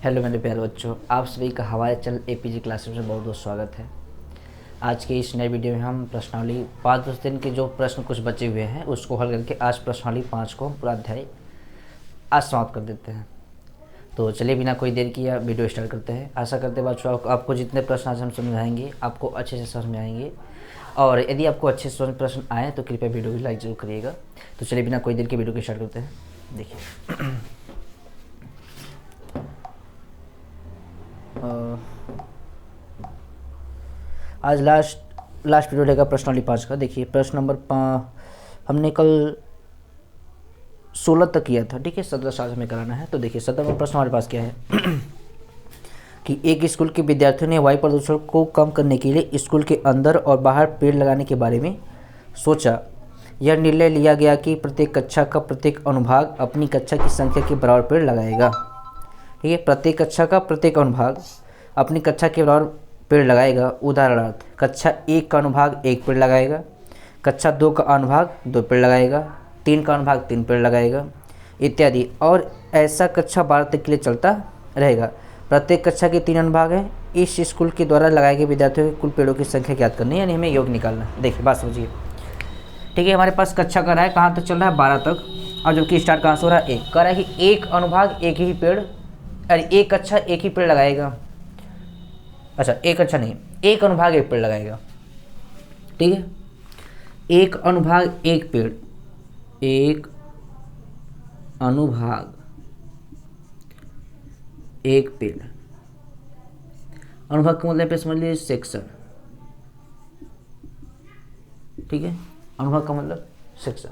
Hello मेरे प्यारे बच्चों, आप सभी का हमारे चैनल एपीजी क्लासेस में बहुत बहुत स्वागत है। आज के इस नए वीडियो में हम प्रश्नावली 5 दिन के जो प्रश्न कुछ बचे हुए हैं उसको हल करके आज प्रश्नावली 5 को पूरा अध्याय आज समाप्त कर देते हैं। तो चलिए बिना कोई देर किए वीडियो स्टार्ट करते हैं। आशा करते हैं बच्चों आपको जितने प्रश्न आज हम समझाएंगे आपको अच्छे से समझ में आएंगे, और यदि आपको अच्छे से प्रश्न आए तो कृपया वीडियो को लाइक जरूर करिएगा। तो चलिए बिना कोई देर के वीडियो को स्टार्ट करते हैं। देखिए आज लास्ट वीडियो रहेगा प्रश्नावली 5 का। देखिए प्रश्न नंबर 5 हमने कल 16 तक किया था, ठीक है। 17 साल हमें कराना है। तो देखिए 17वां प्रश्न हमारे पास क्या है कि एक स्कूल के विद्यार्थियों ने वायु प्रदूषण को कम करने के लिए स्कूल के अंदर और बाहर पेड़ लगाने के बारे में सोचा। यह निर्णय लिया गया कि प्रत्येक कक्षा का प्रत्येक अनुभाग अपनी कक्षा की संख्या के बराबर पेड़ लगाएगा, ठीक है। प्रत्येक कक्षा का प्रत्येक अनुभाग अपनी कक्षा के बराबर पेड़ लगाएगा। उदाहरणार्थ कक्षा 1 का अनुभाग 1 पेड़ लगाएगा, कक्षा 2 का अनुभाग 2 पेड़ लगाएगा, 3 का अनुभाग 3 पेड़ लगाएगा इत्यादि। और ऐसा कक्षा 12 तक के लिए चलता रहेगा। प्रत्येक कक्षा के 3 अनुभाग हैं। इस स्कूल के द्वारा लगाए गए विद्यार्थियों के कुल पेड़ों की संख्या ज्ञात करनी है, यानी हमें योग निकालना है। देखिए बात समझिए, ठीक है। हमारे पास कक्षा कर रहा है कहाँ तक चल रहा है, 12 तक, और जबकि स्टार्ट कहाँ से हो रहा है, 1 कर रहा है कि एक अनुभाग एक ही पेड़, अरे एक कक्षा एक ही पेड़ लगाएगा। अच्छा एक अच्छा नहीं, एक अनुभाग एक पेड़ लगाएगा, ठीक है। एक अनुभाग एक पेड़, एक अनुभाग एक पेड़। अनुभाग का मतलब पे समझ लीजिए सेक्शन, ठीक है। अनुभाग का मतलब सेक्शन,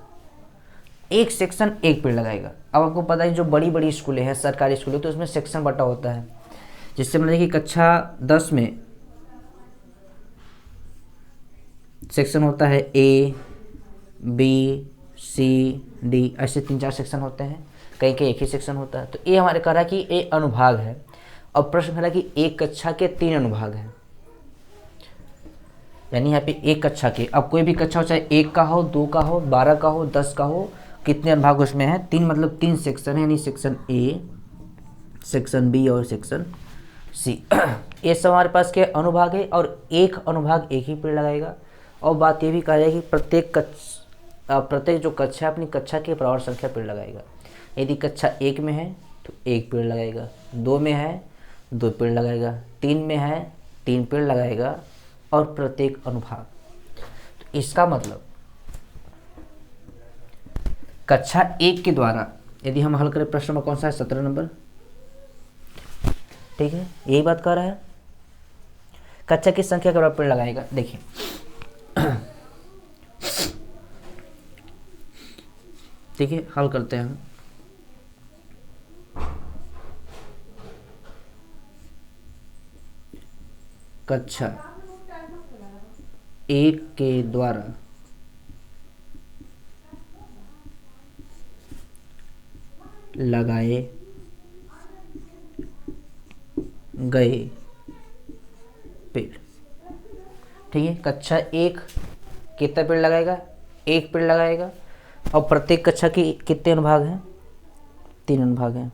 एक सेक्शन एक पेड़ लगाएगा। अब आपको पता है जो बड़ी बड़ी स्कूलें हैं, सरकारी स्कूलें, तो उसमें सेक्शन बटा होता है। जिससे मतलब कि कक्षा 10 में सेक्शन होता है ए बी सी डी, ऐसे 3-4 सेक्शन होते हैं, कहीं कहीं एक ही सेक्शन होता है। तो ये हमारे कह रहा है कि ए अनुभाग है। अब प्रश्न कह रहा है कि एक कक्षा के 3 अनुभाग हैं, यानी यहाँ पे एक कक्षा के, अब कोई भी कक्षा हो, चाहे 1 का हो, 2 का हो, 12 का हो, 10 का हो, कितने अनुभाग उसमें है, 3, मतलब 3 सेक्शन है, यानी सेक्शन ए, सेक्शन बी और सेक्शन सी। ये सब हमारे पास के अनुभाग है, और एक अनुभाग एक ही पेड़ लगाएगा। और बात ये भी कहा जाए कि प्रत्येक जो कक्षा है अपनी कक्षा के बराबर संख्या पेड़ लगाएगा। यदि कक्षा 1 में है तो 1 पेड़ लगाएगा, 2 में है 2 पेड़ लगाएगा, 3 में है 3 पेड़ लगाएगा, और प्रत्येक अनुभाग। तो इसका मतलब कक्षा 1 के द्वारा यदि हम हल करें, प्रश्न नंबर कौन सा है, 17 नंबर, ठीक है। यही बात कर रहा है, कक्षा की संख्या के बराबर पेड़ लगाएगा। देखिए ठीक है, हल करते हैं हम। कक्षा 1 के द्वारा लगाए गए पेड़, ठीक है। कक्षा 1 कितना पेड़ लगाएगा, 1 पेड़ लगाएगा। और प्रत्येक कक्षा की कितने अनुभाग हैं, 3 अनुभाग हैं,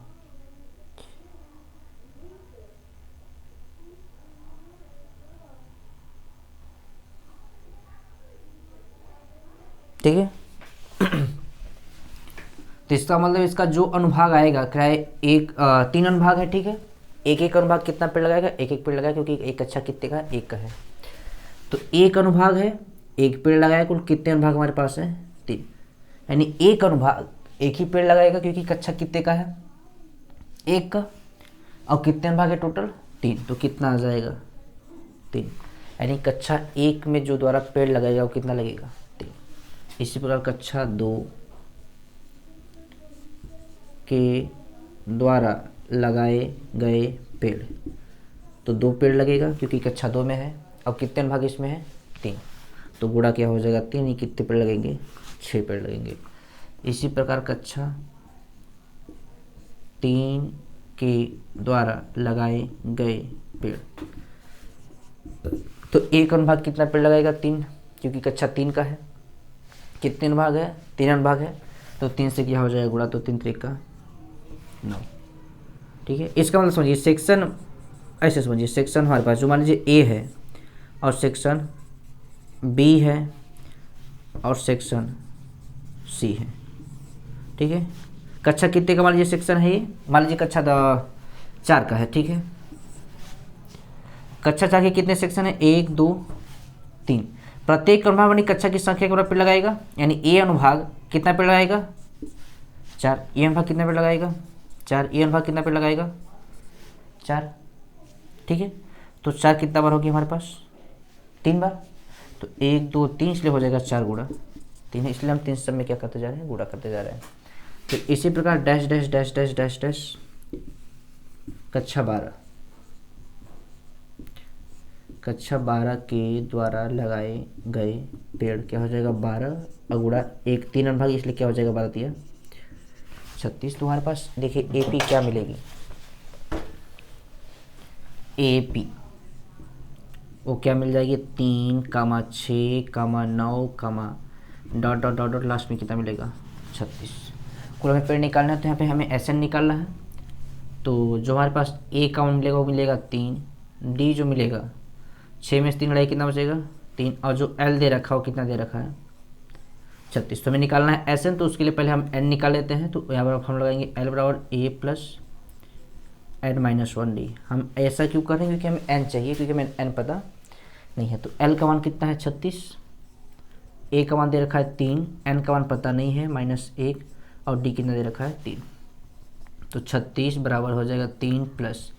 ठीक है। तो इसका मतलब इसका जो अनुभाग आएगा क्या है, 3 अनुभाग है, ठीक है। एक एक अनुभाग कितना पेड़ लगाएगा, एक एक पेड़ लगाएगा, क्योंकि एक कक्षा कितने का, 1 का है। तो 1 अनुभाग है, 1 पेड़ लगाएगा। कुल कितने अनुभाग हमारे पास है, 3, यानी एक अनुभाग एक ही पेड़ लगाएगा, क्योंकि कक्षा कितने का है, 1 का। और कितने अनुभाग है टोटल, 3, तो कितना आ जाएगा, 3, यानी कक्षा 1 में जो द्वारा पेड़ लगाएगा वो कितना लगेगा, 3। इसी प्रकार कक्षा 2 के द्वारा लगाए गए पेड़, तो 2 पेड़ लगेगा क्योंकि कक्षा 2 में है। अब कितने अनुभाग इसमें है, 3, तो गुणा क्या हो जाएगा, 3 ही, कितने पेड़ लगेंगे, 6 पेड़ लगेंगे। इसी प्रकार कक्षा 3 के द्वारा लगाए गए पेड़, तो एक अनुभाग कितना पेड़ लगाएगा, 3, क्योंकि कक्षा 3 का है। कितने अनुभाग है, 3 अनुभाग है, तो 3 से क्या हो जाएगा गुणा, तो 3 3 का 9। ठीक है। इसका मतलब समझिए सेक्शन ऐसे समझिए, सेक्शन हमारे पास जो मान लीजिए ए है और सेक्शन बी है और सेक्शन सी है, ठीक है। कक्षा कितने का मान लीजिए सेक्शन है ये, मान लीजिए कक्षा 4 का है, ठीक है। कक्षा 4 के कितने सेक्शन है, 1 2 3। प्रत्येक अनुभाग अपनी कक्षा की संख्या के बराबर पेड़ लगाएगा, यानी ए अनुभाग कितना पेड़ लगाएगा 4, ए अनुभाग कितना पेड़ लगाएगा 4, ए अनुभाग कितना पेड़ लगाएगा 4, ठीक है। तो 4 कितना बार होगी हमारे पास 3 बार, तो 1 2 3 इसलिए हो जाएगा 4 गुणा 3 है, इसलिए हम 3 सब में क्या करते जा रहे हैं, गुणा करते जा रहे हैं। तो इसी प्रकार dash dash dash dash dash dash कक्षा 12 के द्वारा लगाए गए पेड़ क्या हो जाएगा 12 और गुणा 1 3 अनुभाग, इसलिए क्या हो जाएगा 12 दिया 36। तुम्हारे पास देखिए एपी क्या मिलेगी, एपी वो क्या मिल जाएगी 3 6 9 dot dot dot dot last में कितना मिलेगा 36। कुल हमें पेड़ निकालना है, तो यहाँ पे हमें एस एन निकालना है। तो जो हमारे पास ए का मिलेगा वो मिलेगा 3, डी जो मिलेगा 6 में से 3 लड़ाई कितना बचेगा 3, और जो एल दे रखा है वो कितना दे रखा है 36। तो हमें निकालना है एस एन, तो उसके लिए पहले हम एन निकाल लेते हैं। तो यहाँ पर हम लगाएंगे एल बराबर ए प्लस एन माइनस 1 डी। हम ऐसा क्यों कर रहे हैं, क्योंकि हमें एन चाहिए, क्योंकि हमें एन पता नहीं है। तो एल का मान कितना है 36, ए का मान दे रखा है 3, एन का मान पता नहीं है -1, और डी कितना दे रखा है 3। तो 36 बराबर हो जाएगा 3 प्लस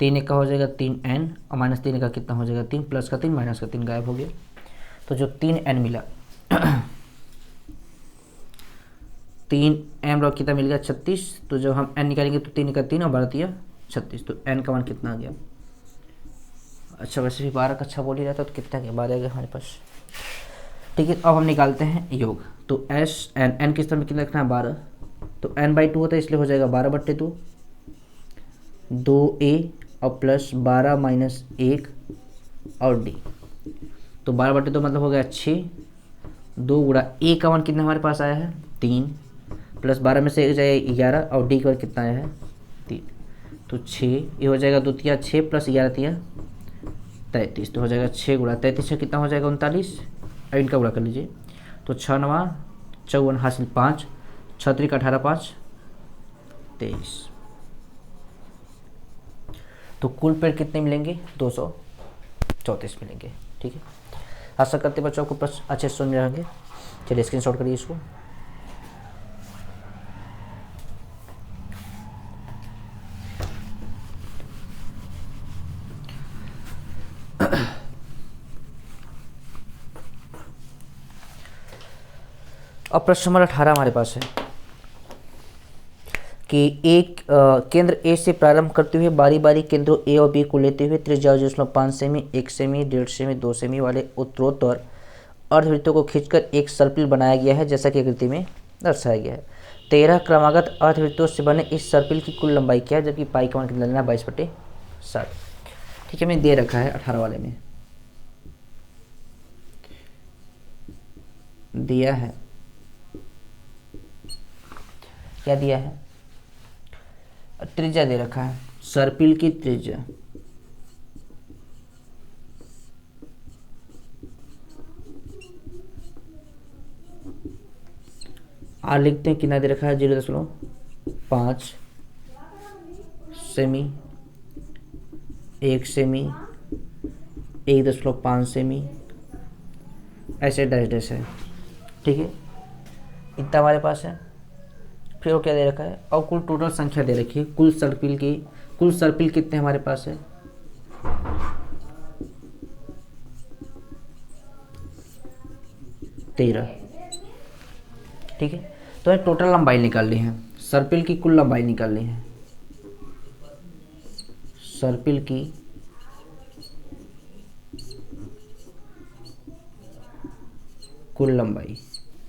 3 का हो जाएगा 3n और -3 का कितना हो जाएगा 3 प्लस का 3 माइनस का 3 गायब हो गया। तो जो 3n मिला 3m बराबर कितना मिल गया 36। तो जब हम n निकालेंगे तो 3 का 3 और 12 दिया 36, तो n का मान कितना आ गया। अच्छा वैसे भी 12 का अच्छा बोल ही रहता तो कितना गया 12 आ गया हमारे पास, ठीक है। अब हम निकालते हैं योग। तो एस एन किस तरह में कितना रखना है 12, तो n/2 होता है, इसलिए हो जाएगा 12/2 2a और प्लस 12 माइनस 1 और d। तो 12/2 मतलब हो गया 6, 2 गुणा a का मान कितना हमारे पास आया है 3, प्लस 12 में से 1 जाएगा 11 और d का कितना आया है 3। तो 6 ये हो जाएगा 2 तिया 6 प्लस 11 तिया 33। तो हो जाएगा 6 गुणा 33 से कितना हो जाएगा 39, अब इनका गुणा कर लीजिए। तो 6 9 54 हासिल 5, 6 3 18 5 23। तो कुल पेड़ कितने मिलेंगे 234 मिलेंगे, ठीक है। आशा करते बच्चों को प्रश्न अच्छे से समझ जाएंगे। चलिए स्क्रीनशॉट करिए इसको। अब प्रश्न नंबर 18 हमारे पास है कि एक केंद्र ए से प्रारंभ करते हुए बारी बारी केंद्रों ए और बी को लेते हुए त्रिज्या 0.5 सेमी 1 सेमी 1.5 सेमी 2 सेमी वाले उत्तरोत्तर अर्धवृत्तों को खींचकर एक सर्पिल बनाया गया है, जैसा कि आकृति में दर्शाया गया है। 13 क्रमागत अर्धवृत्तों से बने इस सर्पिल की कुल लंबाई क्या है, जबकि पाई का मान कितना लेना 22/7, ठीक है। मैंने दे रखा है 18 वाले में दिया है, क्या दिया है त्रिज्या दे रखा है, सर्पिल की त्रिज्या आर लिखते हैं, कितना दे रखा है 0.5 सेमी 1 सेमी 1.5 सेमी ऐसे डैश डैश है, ठीक है। इतना हमारे पास है। फिर वो क्या दे रखा है, और कुल टोटल संख्या दे रखी है कुल सर्पिल कितने हमारे पास है 13, ठीक है। तो ये टोटल लंबाई निकालनी है, सर्पिल की कुल लंबाई निकालनी है, सर्पिल की कुल लंबाई।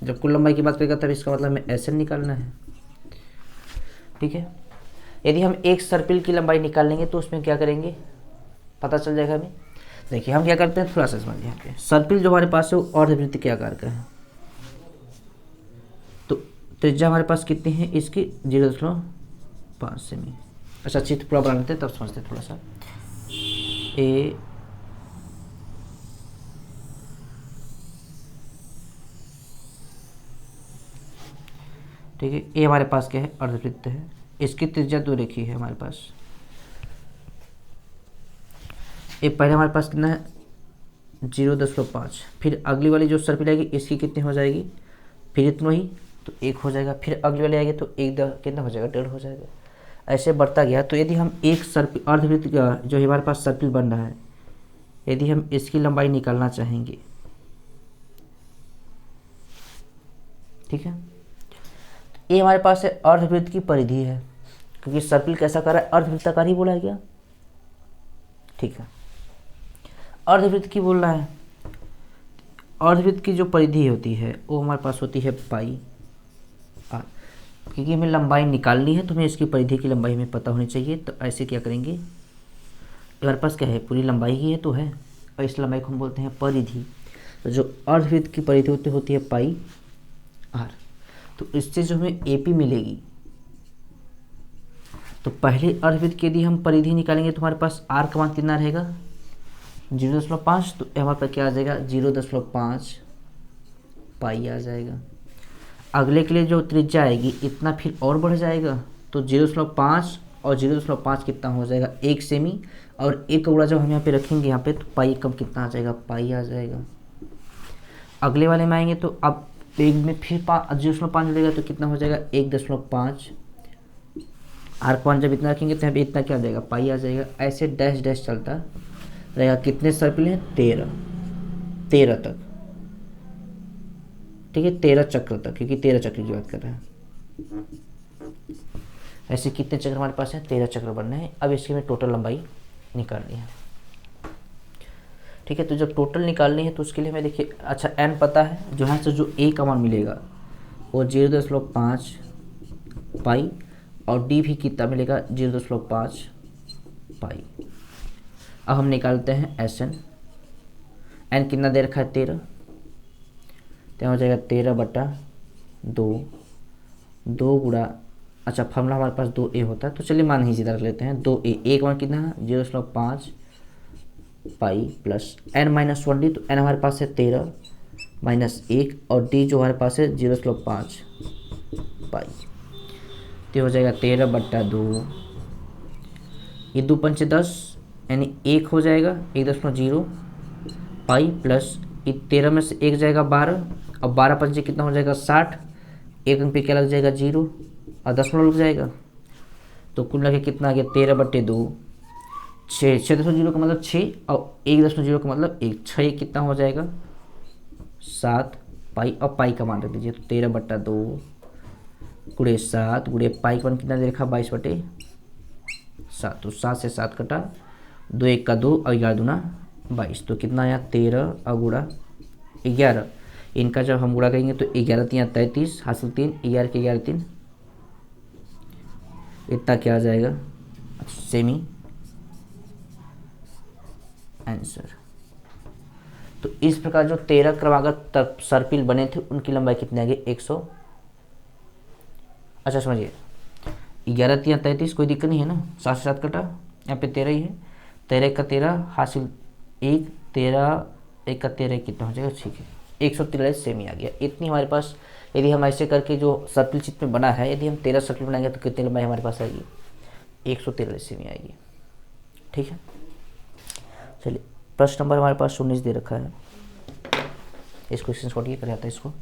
जब कुल लंबाई की बात करेगा तब इसका मतलब हमें एस एन निकालना है, ठीक है। यदि हम एक सर्पिल की लंबाई निकाल लेंगे तो उसमें क्या करेंगे पता चल जाएगा हमें। देखिए हम क्या करते हैं, थोड़ा सा समझिए। यहाँ पे सर्पिल जो हमारे पास है वो अर्धवृत्त के आकार का है, तो त्रिज्या हमारे पास कितनी है इसकी 0.5 सेमी। अच्छा चित्र पूरा बना लेते तब समझते थोड़ा सा। ए ठीक है, ये हमारे पास क्या है, अर्धवृत्त है, इसकी त्रिज्या 2 रेखी है हमारे पास। ये पहले हमारे पास कितना है 0.5, फिर अगली वाली जो सर्पिल आएगी इसकी कितनी हो जाएगी, फिर इतना ही तो 1 हो जाएगा, फिर अगली वाली आएगी तो कितना हो जाएगा 1.5 हो जाएगा, ऐसे बढ़ता गया। तो यदि हम एक सर्पिल अर्धवृत्त का जो हमारे पास सर्पिल बन रहा है, यदि हम इसकी लंबाई निकालना चाहेंगे, ठीक है, ये हमारे पास है अर्धवृत्त की परिधि है, क्योंकि सर्पिल कैसा कर रहा है, अर्धवृत्ताकार ही बोला है क्या, ठीक है, अर्धवृत्त की बोल रहा है। अर्धवृत्त की जो परिधि होती है वो हमारे पास होती है पाई आर, क्योंकि हमें लंबाई निकालनी है तो हमें इसकी परिधि की लंबाई हमें पता होनी चाहिए। तो ऐसे क्या करेंगे, हमारे पास क्या है पूरी लंबाई ही है तो है, और इस लंबाई को हम बोलते हैं परिधि। तो जो अर्धवृत्त की परिधि होती है पाई आर, तो इससे जो हमें एपी मिलेगी, तो पहले अर्धवृत्त की यदि हम परिधि निकालेंगे तो हमारे पास आर का मान कितना रहेगा 0.5, तो हमारे पास क्या आ जाएगा 0.5 पाई आ जाएगा। अगले के लिए जो त्रिज्या आएगी इतना फिर और बढ़ जाएगा, तो 0.5 और 0.5 कितना हो जाएगा 1 सेमी, और 1 का गुणा जब हम यहाँ पे रखेंगे यहाँ पे तो पाई कम कितना आ जाएगा, पाई आ जाएगा। अगले वाले में आएंगे तो अब एक में फिर 0.5 मिलेगा तो कितना हो जाएगा 1.5, आर का मान जब इतना रखेंगे तो यहाँ पे इतना क्या आ जाएगा पाई आ जाएगा। ऐसे डैश डैश चलता रहेगा। कितने सर्पिल हैं 13 तक, ठीक है, 13 चक्र तक, क्योंकि 13 चक्र की बात कर रहे हैं। ऐसे कितने चक्र हमारे पास है 13 चक्र बनने हैं। अब इसकी हमें टोटल लंबाई निकालनी है, ठीक है। तो जब टोटल निकालनी है तो उसके लिए हमें देखिए, अच्छा n पता है, जो है जो a का मान मिलेगा वो 0.5 पाई, और d भी कितना मिलेगा 0.5 पाई। अब हम निकालते हैं Sn, n कितना दे रखा है 13, तो हो जाएगा 13/2, 2 गुणा, अच्छा फॉर्मूला हमारे पास 2a होता है तो चलिए मान ही सीधा रख लेते हैं 2a, एक मान कितना है 0.5 पाई प्लस n-1d, तो n हमारे पास है 13 माइनस 1, और d जो हमारे पास है 0.5 पाई, तो हो जाएगा 13/2, ये 2 पंचे 10 यानी 1 हो जाएगा 1.0 पाई, प्लस ये 13 में से 1 जाएगा 12, और 12 पंचे कितना हो जाएगा 60, एक अंक पे क्या लग जाएगा 0 और दशमलव लग जाएगा, तो कुल लगे कितना आ गया 13/2, 6.0 का मतलब 6 और 1.0 का मतलब 1, 6 कितना हो जाएगा 7 पाई, और पाई का मान रख दीजिए, तो 13/2 गुणे 7 गुणे पाई का मान कितना दे रखा 22/7, तो 7 से 7 कटा, 2 1 का 2 और 11 दूना 22, तो कितना आया 13 और गुणा 11, इनका जब हम गुणा करेंगे तो 11×3 33, हासिल 3, 11 के 11 3, इतना क्या आ जाएगा सेमी आंसर। तो इस प्रकार जो 13 क्रमागत सर्पिल बने थे उनकी लंबाई कितनी आ गई 100। अच्छा समझिए, 11×3 33, कोई दिक्कत नहीं है ना, 7 से 7 कटा, यहाँ पे 13 ही है, 13 का 13 हासिल 1, 13 1 का 13 कितना हो जाएगा, ठीक है 143 सेमी आ गया। इतनी हमारे पास, यदि हम ऐसे करके जो सर्पिल चित्र में बना है, यदि हम 13 सर्पिल बनाएंगे तो कितनी लंबाई हमारे पास आएगी 143 सेमी आएगी, ठीक है। चलिए प्रश्न नंबर हमारे पास 19 दे रखा है, इस क्वेश्चन को कर आता है इसको।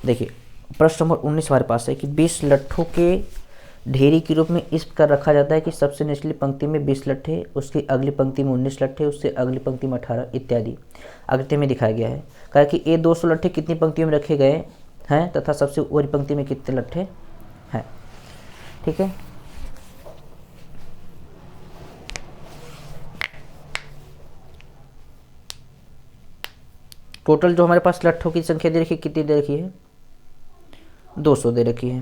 देखिए प्रश्न नंबर 19 हमारे पास है कि 20 लट्ठों के ढेरी के रूप में इस प्रकार रखा जाता है कि सबसे निचली पंक्ति में 20 लट्ठे, उसकी अगली पंक्ति में 19 लट्ठे, उससे अगली पंक्ति में 18 इत्यादि आकृति में दिखाया गया है। कहा कि ये 200 लट्ठे कितनी पंक्तियों में रखे गए हैं तथा सबसे ऊपरी पंक्ति में कितने लट्ठे हैं, ठीक है। टोटल जो हमारे पास लट्ठों की संख्या दे रखी है, कितनी दे रखी है 200 दे रखी है,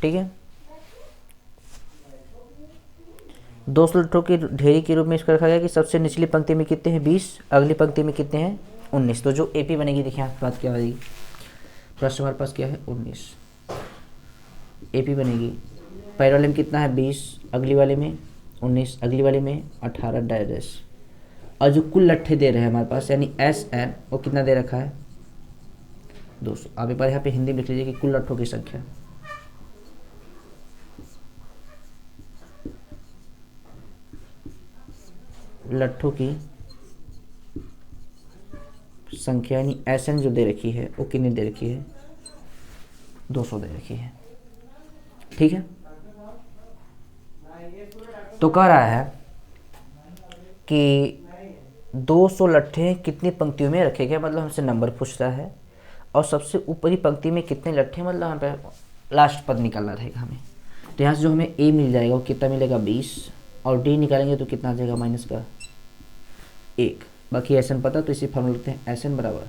ठीक है। 200 लट्ठों की ढेरी के रूप में इसका रखा गया कि सबसे निचली पंक्ति में कितने हैं 20, अगली पंक्ति में कितने हैं 19। तो जो AP बनेगी देखिए आपके पास क्या बनेगी, प्रश्न हमारे पास क्या है 19, AP बनेगी। पहले वाले में कितना है 20, अगली वाले में 19, अगली वाले में 18 डैश। और जो कुल लट्ठे दे रहे हैं हमारे पास यानी SN वो कितना दे रखा है 200। आप एक बार यहाँ पे हिंदी में लिख लीजिए कि कुल लट्ठों की संख्या, लट्ठों की संख्या यानी SN जो दे रखी है वो कितनी दे रखी है 200 दे रखी है। ठीक है, तो कह रहा है कि 200 लट्ठे कितनी पंक्तियों में रखे गए, मतलब हमसे नंबर पूछ रहा है, और सबसे ऊपरी पंक्ति में कितने लट्ठे, मतलब यहाँ पे लास्ट पद निकालना रहेगा हमें। तो यहाँ से जो हमें A मिल जाएगा वो कितना मिलेगा 20, और D निकालेंगे तो कितना आ जाएगा माइनस का 1। बाकी SN पता तो इसी फॉर्मूला लिखते हैं, SN बराबर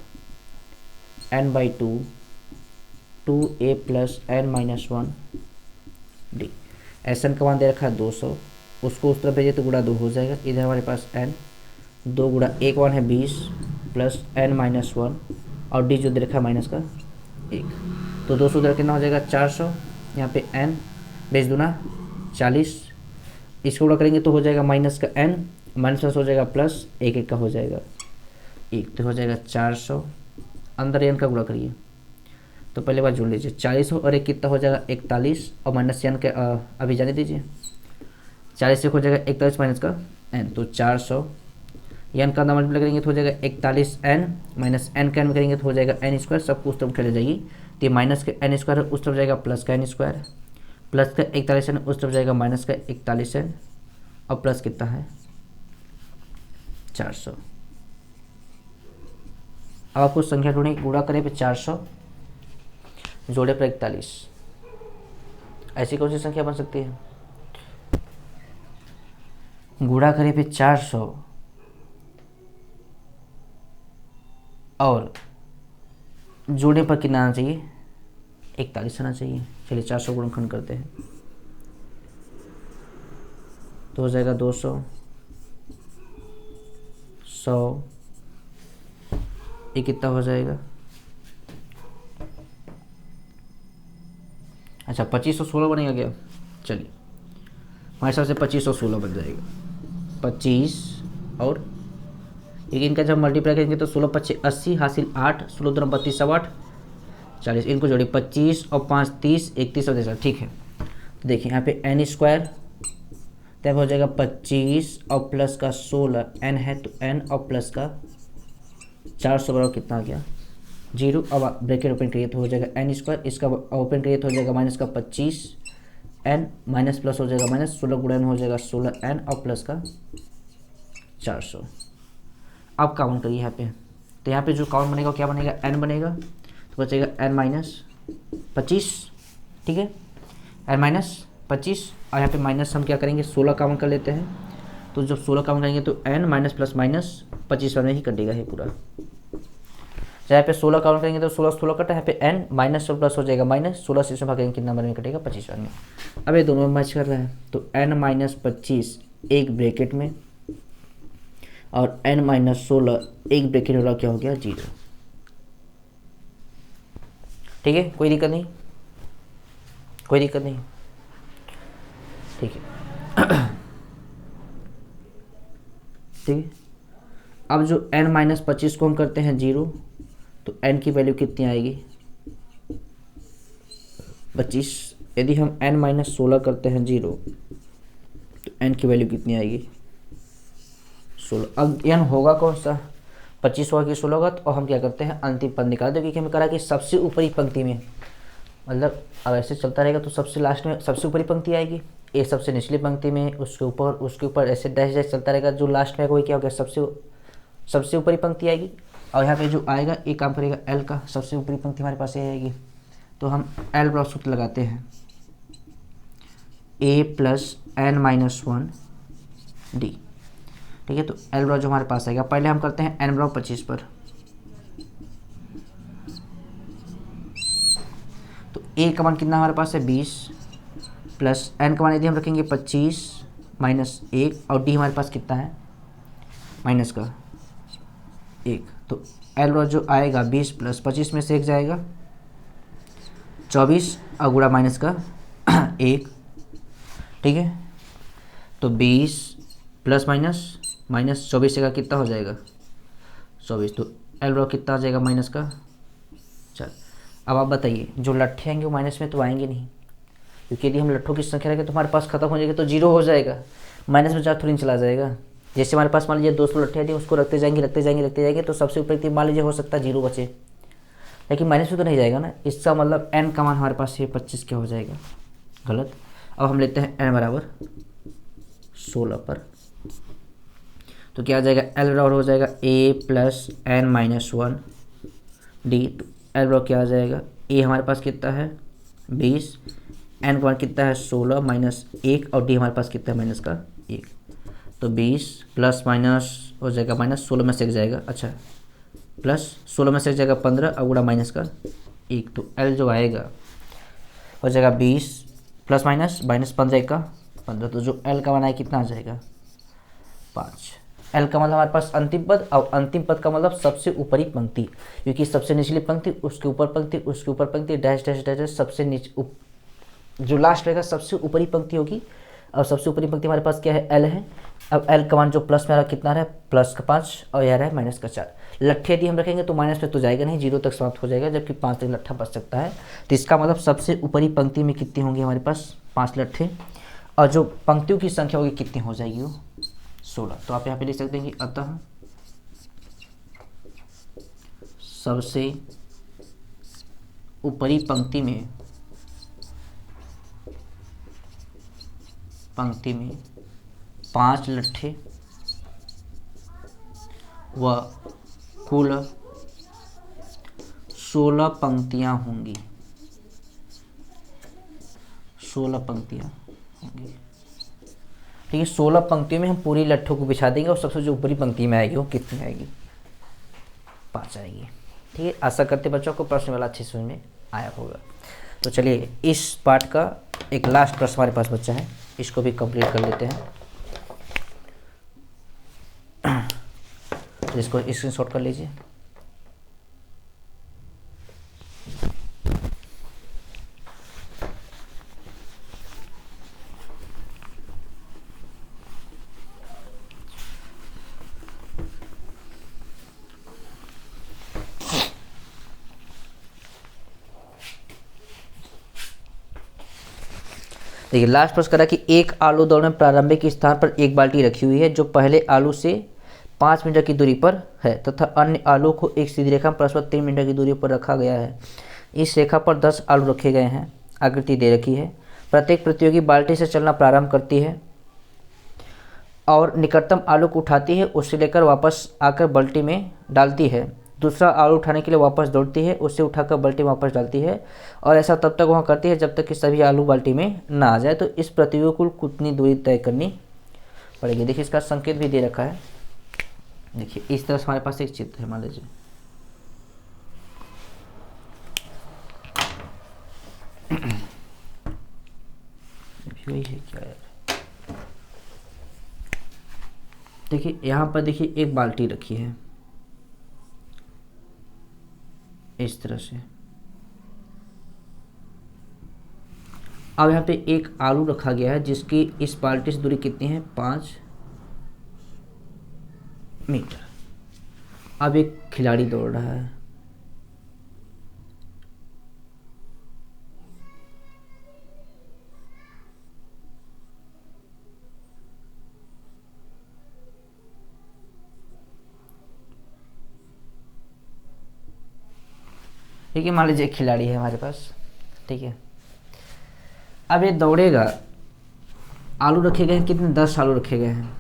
n/2 2A + n-1 D। SN का मान दे रखा है 200, उसको उस तरफ भेजे तो गुणा 2 हो जाएगा। इधर हमारे पास n 2 गुणा 1 वन है 20 + n-1 और D जो दे रखा है माइनस का 1। तो 200 उधर कितना हो जाएगा 400, यहाँ पे n बेच दूना 40, इसको गुणा करेंगे तो हो जाएगा माइनस का n, माइनस प्लस हो जाएगा प्लस, 1 1 का हो जाएगा 1, तो हो जाएगा 400। अंदर n का गुणा करिए तो पहले बार जोड़ लीजिए 40 और 1 कितना हो जाएगा 41, और माइनस n के अभी जाने दीजिए 40 से हो जाएगा 41 माइनस का n, तो 400 n का अंदर मल्टीप्लाई करेंगे तो हो जाएगा 41n माइनस n का n करेंगे तो हो जाएगा n², सबको उस तरफ उठा ले जाएगी तो माइनस का n² उस तरफ जाएगा प्लस का n², प्लस का 41n उस तरफ जाएगा माइनस का 41n, और प्लस कितना है 400। अब आपको संख्या ढूंढने की, गुणा करें पे 400 जोड़े पर 41, ऐसी कौन सी संख्या बन सकती है, गुणा करें पे 400 और जोड़े पर कितना आना चाहिए 41 आना चाहिए। चलिए 400 गुणनखंड करते हैं तो हो जाएगा 200 100, ये कितना हो जाएगा, अच्छा 2516 बनेगा क्या, चलिए हमारे हिसाब से 2516 बन जाएगा। 25 और एक इनका जब मल्टीप्लाई करेंगे तो 16 25 80 हासिल 8, 16 2 32 8 40, इनको जोड़िए 25 और 5 30 31 और 30। ठीक है, तो देखिए यहाँ पे n² तब हो जाएगा 25 और प्लस का 16 n है तो n और प्लस का 400 बराबर कितना आ गया 0। अब ब्रैकेट ओपन करिए तो हो जाएगा n², इसका ओपन करिए तो हो जाएगा माइनस का 25 n माइनस प्लस हो जाएगा माइनस 16 गुणा n हो जाएगा 16 n और प्लस का 400। अब काउंट करिए यहाँ पे, तो यहाँ पे जो काउंट बनेगा क्या बनेगा n बनेगा, तो बचेगा n-25, ठीक है n-25, और यहाँ पे माइनस हम क्या करेंगे 16 काउंट कर लेते हैं, तो जब 16 काउंट करेंगे तो n माइनस प्लस माइनस 25 में ही कटेगा ये पूरा। यहाँ पे 16 काउंट करेंगे तो 16 16 कटा, यहाँ पे n माइनस प्लस हो जाएगा माइनस 16 से इसमें भागेंगे कितना नंबर में कटेगा 25 में। अब ये दोनों में मैच कर रहा है तो n-25 एक ब्रैकेट में और n-16 एक ब्रैकेट वाला क्या हो गया 0। ठीक है, कोई दिक्कत नहीं, कोई दिक्कत नहीं, ठीक है ठीक है। अब जो n-25 को हम करते हैं 0 तो n की वैल्यू कितनी आएगी 25। यदि हम n-16 करते हैं 0 तो n की वैल्यू कितनी आएगी 16। अब n होगा कौन सा 25 होगा कि 16 होगा, तो हम क्या करते हैं अंतिम पद निकाल दो, क्योंकि हमें कहा कि सबसे ऊपरी पंक्ति में, मतलब अब ऐसे चलता रहेगा तो सबसे लास्ट में सबसे ऊपरी पंक्ति आएगी, ए सबसे निचली पंक्ति में, उसके ऊपर ऐसे डैश डैश चलता रहेगा, जो लास्ट में कोई क्या हो गया सबसे ऊपरी पंक्ति आएगी। और यहाँ पे जो आएगा एक काम करेगा एल का, सबसे ऊपरी पंक्ति हमारे पास ये आएगी, तो हम एल ब्लॉक सूत्र लगाते हैं a + n-1 d। ठीक है, तो एल ब्लॉक जो हमारे पास आएगा, पहले हम करते हैं एन ब्लॉक 25 पर, तो a का मान कितना हमारे पास है 20 प्लस n का मान यदि हम रखेंगे 25 -1 और d हमारे पास कितना है माइनस का 1। तो एल जो आएगा 20 प्लस 25 में से 1 जाएगा 24 और गुणा माइनस का 1, ठीक है। तो 20 प्लस माइनस 24 का कितना हो जाएगा 24, तो एल कितना आ जाएगा माइनस का 4। अब आप बताइए जो लट्ठे आएंगे वो माइनस में तो आएंगे नहीं, क्योंकि यदि हम लट्ठों की संख्या रखें तो हमारे पास खत्म हो जाएगा तो जीरो हो जाएगा, माइनस में 4 थोड़ी चला जाएगा। जैसे हमारे पास मान लीजिए 200 लट्ठे थे, उसको रखते जाएंगे तो सबसे ऊपर मान लीजिए हो सकता है 0 बचे, लेकिन माइनस में तो नहीं जाएगा ना। इसका मतलब n का मान हमारे पास ये 25 क्या हो जाएगा, गलत। अब हम लेते हैं n बराबर 16 पर, तो क्या आ जाएगा l बराबर हो जाएगा a plus n minus 1 D. तो l बराबर क्या आ जाएगा, a हमारे पास कितना है 20, n का मान कितना है 16 माइनस 1 और d हमारे पास कितना है माइनस का 1। तो 20 प्लस माइनस हो जाएगा माइनस 16 में से 1 जाएगा, अच्छा प्लस 16 में से 1 जाएगा 15 और गुणा माइनस का 1। तो l जो आएगा हो जाएगा 20 प्लस माइनस 15 का 15, तो जो l का मान है कितना आ जाएगा 5। l का मतलब हमारे पास अंतिम पद, और अंतिम पद का मतलब सबसे ऊपरी पंक्ति, क्योंकि सबसे निचली पंक्ति उसके ऊपर पंक्ति उसके ऊपर पंक्ति डैश डैश डैश सबसे नीचे जो लास्ट रहेगा सबसे ऊपरी पंक्ति होगी। और सबसे ऊपरी पंक्ति हमारे पास क्या है l है। अब l का मान जो प्लस में आ रहा है कितना रहा है प्लस का 5 और यह रहा है माइनस का 4। लट्ठे यदि हम रखेंगे तो माइनस पे तो जाएगा नहीं, 0 तक समाप्त हो जाएगा, जबकि 5 तक लट्ठा बच सकता है। तो इसका मतलब सबसे ऊपरी पंक्ति में कितनी होंगी हमारे पास 5 लट्ठे, और जो पंक्तियों की संख्या होगी कितनी हो जाएगी वो 16। तो आप यहाँ पे लिख सकते हैं कि अतः सबसे ऊपरी पंक्ति में 5 लट्ठे व कुल 16 पंक्तियां होंगी, 16 पंक्तियां होंगी, ठीक है। 16 पंक्तियों में हम पूरी लट्ठों को बिछा देंगे और सबसे जो ऊपरी पंक्ति में आएगी वो कितनी आएगी 5 आएगी, ठीक है। आशा करते बच्चों को प्रश्न वाला अच्छे समझ में आया होगा। तो चलिए इस पार्ट का एक लास्ट प्रश्न हमारे पास बच्चा है, इसको भी कंप्लीट कर लेते हैं। तो इसको स्क्रीनशॉट कर लीजिए। देखिए लास्ट प्रश्न करा कि एक आलू दौड़ में प्रारंभिक स्थान पर एक बाल्टी रखी हुई है जो पहले आलू से 5 मीटर की दूरी पर है तथा अन्य आलू को एक सीधी रेखा में परस्पर 3 मीटर की दूरी पर रखा गया है। इस रेखा पर 10 आलू रखे गए हैं, आकृति दे रखी है। प्रत्येक प्रतियोगी बाल्टी से चलना प्रारंभ करती है और निकटतम आलू को उठाती है, उससे लेकर वापस आकर बाल्टी में डालती है। दूसरा आलू उठाने के लिए वापस दौड़ती है, उसे उठाकर बाल्टी में वापस डालती है, और ऐसा तब तक वहाँ करती है जब तक कि सभी आलू बाल्टी में ना आ जाए। तो इस प्रतियोगी को कितनी दूरी तय करनी पड़ेगी। देखिए इसका संकेत भी दे रखा है। देखिए इस तरह से हमारे पास एक चित्र है, मान लीजिए वही है क्या यार। देखिए यहाँ पर देखिए एक बाल्टी रखी है इस तरह से। अब यहाँ पे एक आलू रखा गया है जिसकी इस बाल्टी से दूरी कितनी है 5 मीटर। अब एक खिलाड़ी दौड़ रहा है, ठीक है। मान लीजिए एक खिलाड़ी है हमारे पास, ठीक है। अब ये दौड़ेगा, आलू रखे गए हैं कितने 10 आलू रखे गए हैं।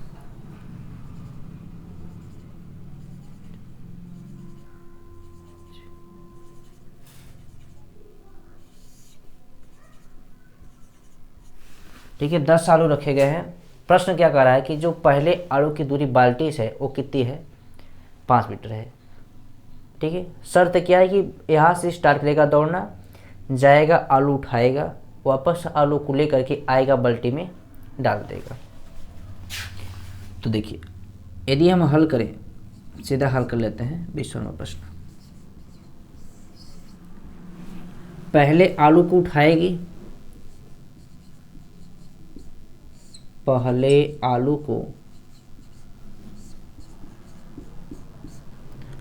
ठीक है 10 आलू रखे गए हैं। प्रश्न क्या कर रहा है कि जो पहले आलू की दूरी बाल्टी से है वो कितनी है 5 मीटर है, ठीक है। शर्त क्या है कि यहाँ से स्टार्ट करेगा दौड़ना, जाएगा आलू उठाएगा, वापस आलू को लेकर के आएगा बाल्टी में डाल देगा। तो देखिए यदि हम हल करें सीधा हल कर लेते हैं 20वां प्रश्न। पहले आलू को उठाएगी, पहले आलू को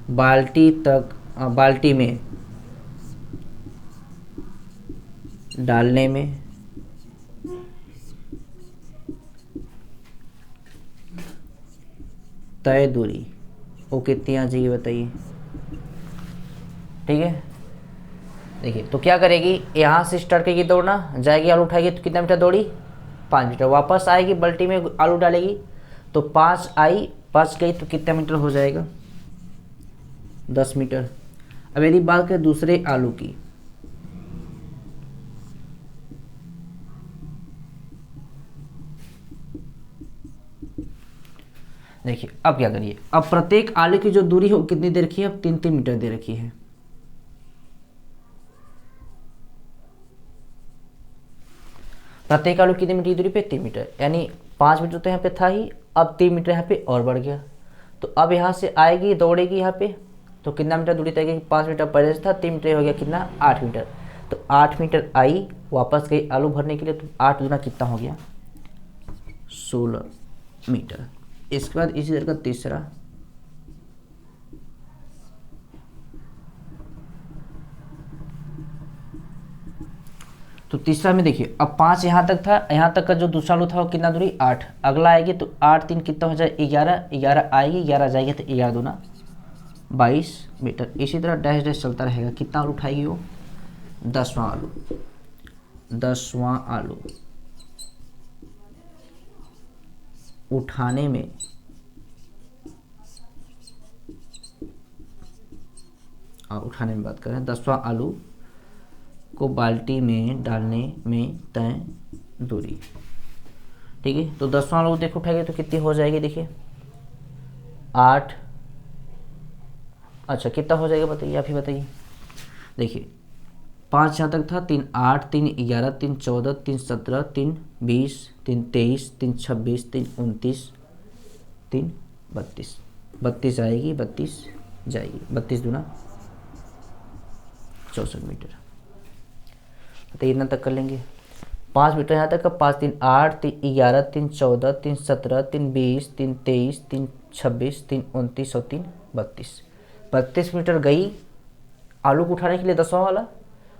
बाल्टी में डालने में तय दूरी वो कितनी आ जाएगी बताइए। ठीक है, देखिए तो क्या करेगी, यहाँ से स्टार्ट करेगी दौड़ना, जाएगी आलू उठाएगी तो कितना मीटर दौड़ी, 5 मीटर। वापस आएगी बाल्टी में आलू डालेगी तो 5 आई, 5 गई तो कितना मीटर हो जाएगा, 10 मीटर। अब यदि बात करें दूसरे आलू की, देखिए अब क्या करिए, अब प्रत्येक आलू की जो दूरी है वो कितनी दे रखी है, अब 3-3 मीटर दे रखी है। प्रत्येक आलू कितने मीटर की दूरी पे, 3 मीटर, यानी 5 मीटर तो यहाँ पे था ही, अब 3 मीटर यहाँ पे और बढ़ गया। तो अब यहाँ से आएगी दौड़ेगी यहाँ पे तो कितना मीटर दूरी तय, 5 मीटर पहले से था, 3 मीटर हो गया कितना, 8 मीटर। तो 8 मीटर आई, वापस गई आलू भरने के लिए, तो 8 दूना कितना हो गया, 16 मीटर। इसके बाद इसी तरह का तीसरा, तो तीसरा में देखिए अब 5 यहाँ तक था, यहाँ तक का जो दूसरा आलू था वो कितना दूरी, 8। अगला आएगी तो 8 3 कितना हो जाए, 11, 11 आएगी, 11 जाएगी तो 11 दूना 22 मीटर। इसी तरह डैश डैश चलता रहेगा। कितना आलू उठाएगी वो, 10वां आलू, 10वां आलू उठाने में बात करें, 10वां आलू को बाल्टी में डालने में तय दूरी। ठीक है, तो 10वां आलू देखो उठाएंगे तो कितनी हो जाएगी, देखिए 8। अच्छा कितना हो जाएगा बताइए, आप ही बताइए। देखिए 5 यहाँ तक था, 3 8, 3 11, 3 14, 3 17, 3 20, 3 23, 3 26, 3 29, 3 32, 32 आएगी, 32 जाएगी, 32 दूना 64 मीटर। तो इतना तक कर लेंगे। 5 मीटर यहाँ तक का, 5 3 8, 3 11, 3 14, 3 17, 3 20, 3 23, 3 26, 3 29 और 3 32। 32 मीटर गई आलू को उठाने के लिए 10वां वाला,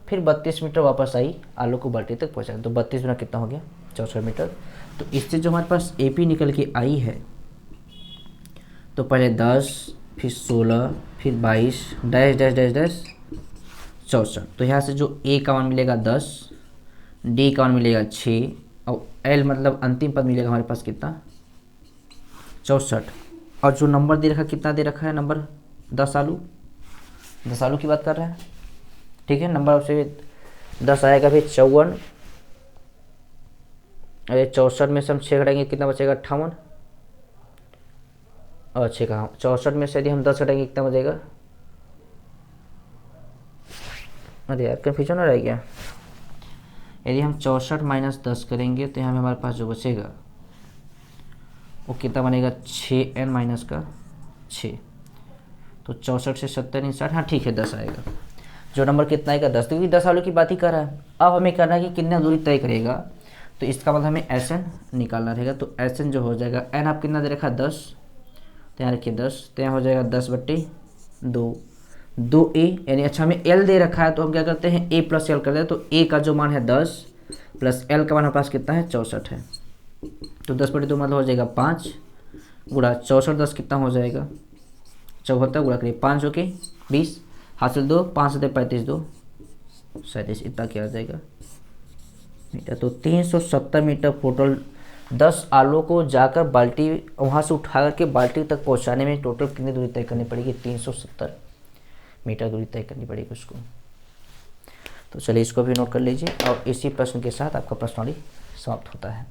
फिर 32 मीटर वापस आई आलू को बाल्टी तक पहुँचाया, तो 32 गुना कितना हो गया, 64 मीटर। तो इससे जो हमारे पास AP निकल के आई है, तो पहले 10, फिर 16, फिर 22, डैश डैश डैश डैश 64। तो यहाँ से जो A का मान मिलेगा 10, D का मान मिलेगा 6 और L मतलब अंतिम पद मिलेगा हमारे पास कितना, 64। और जो नंबर दे रखा कितना दे रखा है, नंबर 10 आलू, 10 आलू की बात कर रहे हैं। ठीक है, नंबर से 10 आएगा, फिर 54, अरे 64 में से हम 6 घटाएंगे कितना बचेगा, 58। और 6 कहाँ, 64 में से यदि हम 10 घटाएंगे कितना बचेगा, अरे यार कन्फ्यूजन हो रहा है क्या। यदि हम 64 माइनस 10 करेंगे तो यहाँ पे हमारे पास जो बचेगा वो कितना बनेगा, 6n माइनस का 6। तो 64 से 70 60, हाँ ठीक है 10 आएगा। जो नंबर कितना आएगा, 10, क्योंकि 10 आलू की बात ही कर रहा है। अब हमें करना है कि कितना दूरी तय करेगा, तो इसका मतलब हमें SN निकालना रहेगा। तो SN जो हो जाएगा, n आप कितना दे रखा है 10, तो यहाँ रखिए 10, तो यहाँ हो जाएगा 10/2, 2a, यानी अच्छा हमें L दे रखा है तो हम क्या करते हैं A प्लस L करते हैं। तो A का जो मान है 10 प्लस L का मान हमारे पास कितना है, 64 है। तो 10/2 मतलब हो जाएगा 5 गुणा 64, 10 कितना हो जाएगा, 74 गुणा करिए 5 हो के 20, हासिल 2, 5 से 35, 2 37, इतना क्या आ जाएगा मीटर। तो 370 मीटर टोटल 10 आलू को जाकर बाल्टी वहाँ से उठा करके बाल्टी तक पहुँचाने में टोटल कितनी दूरी तय करनी पड़ेगी, 370 मीटर दूरी तय करनी पड़ेगी उसको। तो चलिए इसको भी नोट कर लीजिए, और इसी प्रश्न के साथ आपका प्रश्नावली समाप्त होता है।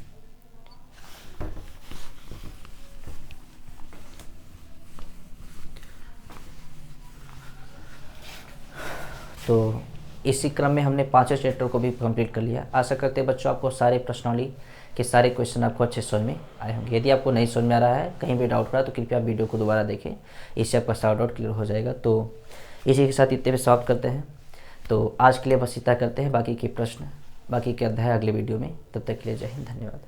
तो इसी क्रम में हमने 5वें चैप्टर को भी कंप्लीट कर लिया। आशा करते हैं बच्चों आपको सारे प्रश्नावली कि सारे क्वेश्चन आपको अच्छे समझ में आए होंगे। यदि आपको नहीं समझ में आ रहा है, कहीं भी डाउट हो रहा है, तो कृपया वीडियो को दोबारा देखें, इससे आपका सारा डाउट क्लियर हो जाएगा। तो इसी के साथ इतने पे समाप्त करते हैं। तो आज के लिए बस इतना करते हैं, बाकी के प्रश्न, बाकी के अध्याय अगले वीडियो में। तब तक के लिए जय हिंद, धन्यवाद।